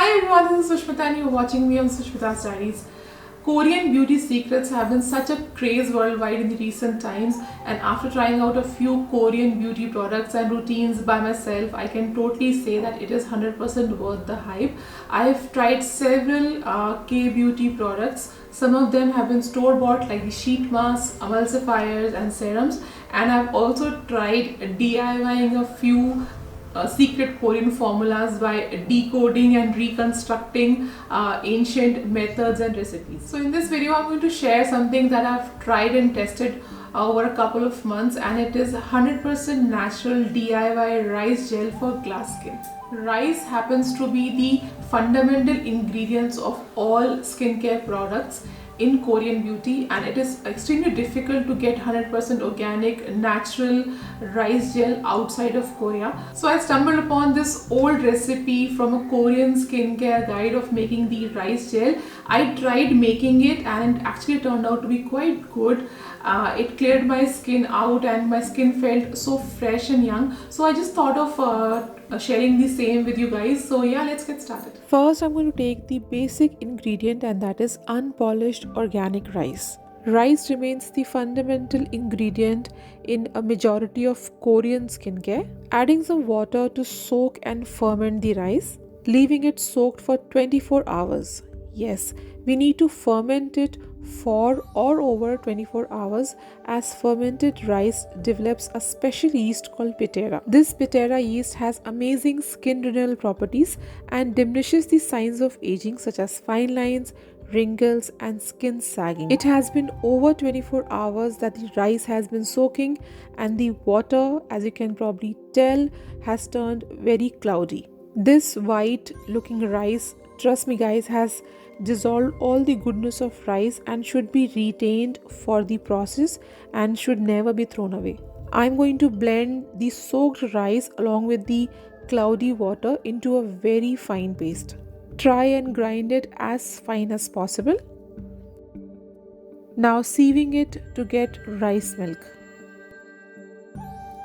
Hi everyone, this is Sushmita and you're watching me on Sushmita's Diaries. Korean beauty secrets have been such a craze worldwide in the recent times, and after trying out a few Korean beauty products and routines by myself, I can totally say that it is 100% worth the hype. I've tried several K-beauty products. Some of them have been store-bought like the sheet masks, emulsifiers and serums, and I've also tried DIYing a few secret Korean formulas by decoding and reconstructing ancient methods and recipes. So in this video I'm going to share something that I've tried and tested over a couple of months, and it is 100% natural DIY rice gel for glass skin. Rice happens to be the fundamental ingredients of all skincare products in Korean beauty, and it is extremely difficult to get 100% organic natural rice gel outside of Korea. So I stumbled upon this old recipe from a Korean skincare guide of making the rice gel. I tried making it and it actually turned out to be quite good. It cleared my skin out and my skin felt so fresh and young. So I just thought of sharing the same with you guys. So yeah, let's get started. First, I'm going to take the basic ingredient, and that is unpolished organic rice. Rice remains the fundamental ingredient in a majority of Korean skincare. Adding some water to soak and ferment the rice, leaving it soaked for 24 hours. Yes, we need to ferment it for or over 24 hours, as fermented rice develops a special yeast called pitera. This pitera yeast has amazing skin renewal properties and diminishes the signs of aging such as fine lines, wrinkles and skin sagging. It has been over 24 hours that the rice has been soaking, and the water, as you can probably tell, has turned very cloudy. This white looking rice, trust me guys, has dissolved all the goodness of rice and should be retained for the process and should never be thrown away. I'm going to blend the soaked rice along with the cloudy water into a very fine paste. Try and grind it as fine as possible. Now sieving it to get rice milk.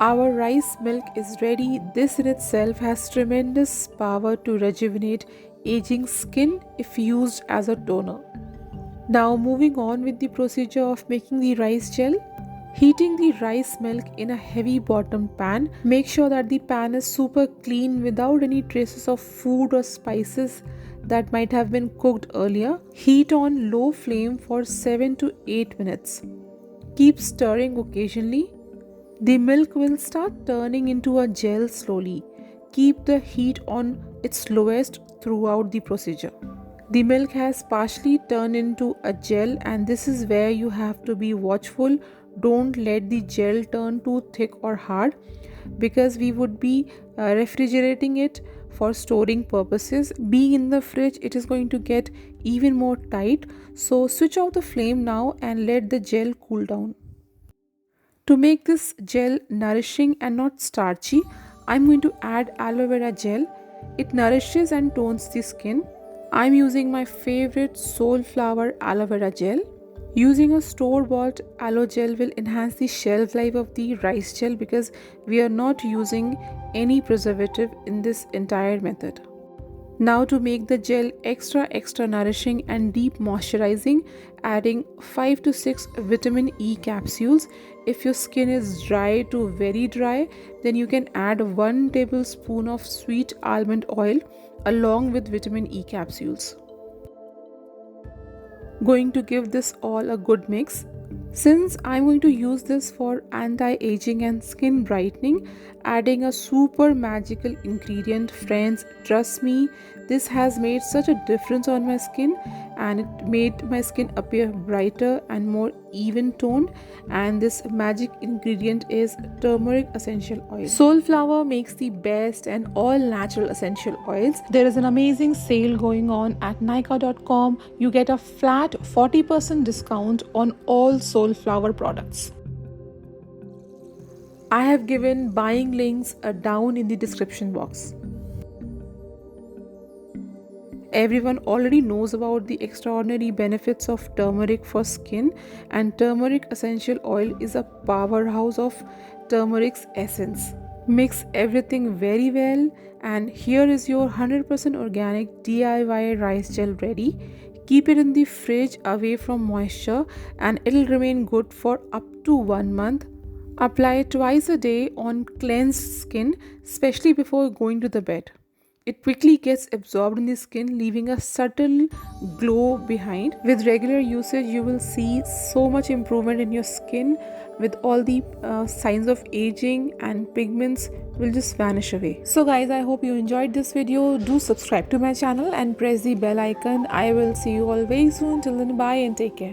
Our rice milk is ready. This in itself has tremendous power to rejuvenate aging skin if used as a toner. Now moving on with the procedure of making the rice gel. Heating the rice milk in a heavy bottomed pan. Make sure that the pan is super clean without any traces of food or spices that might have been cooked earlier. Heat on low flame for 7 to 8 minutes. Keep stirring occasionally. The milk will start turning into a gel slowly. Keep the heat on its lowest throughout the procedure. The milk has partially turned into a gel, and this is where you have to be watchful. Don't let the gel turn too thick or hard, because we would be refrigerating it for storing purposes. Being in the fridge, it is going to get even more tight. So switch off the flame now and let the gel cool down. To make this gel nourishing and not starchy, I'm going to add aloe vera gel. It nourishes and tones the skin. I'm using my favorite Soulflower aloe vera gel. Using a store-bought aloe gel will enhance the shelf life of the rice gel, because we are not using any preservative in this entire method. Now to make the gel extra nourishing and deep moisturizing, adding 5 to 6 vitamin E capsules. If your skin is dry to very dry, then you can add 1 tablespoon of sweet almond oil along with vitamin E capsules. Going to give this all a good mix. Since I'm going to use this for anti-aging and skin brightening, adding a super magical ingredient, friends, trust me, this has made such a difference on my skin, and it made my skin appear brighter and more even toned. And this magic ingredient is turmeric essential oil. Soulflower makes the best and all natural essential oils. There is an amazing sale going on at Nykaa.com. You get a flat 40% discount on all Soulflower products. I have given buying links down in the description box. Everyone already knows about the extraordinary benefits of turmeric for skin, and turmeric essential oil is a powerhouse of turmeric's essence. Mix everything very well, and here is your 100% organic DIY rice gel ready. Keep it in the fridge away from moisture and it'll remain good for up to 1 month. Apply it twice a day on cleansed skin, especially before going to the bed. It quickly gets absorbed in the skin, leaving a subtle glow behind. With regular usage, you will see so much improvement in your skin, with all the signs of aging and pigments will just vanish away. So guys, I hope you enjoyed this video. Do subscribe to my channel and press the bell icon. I will see you all very soon. Till then, bye and take care.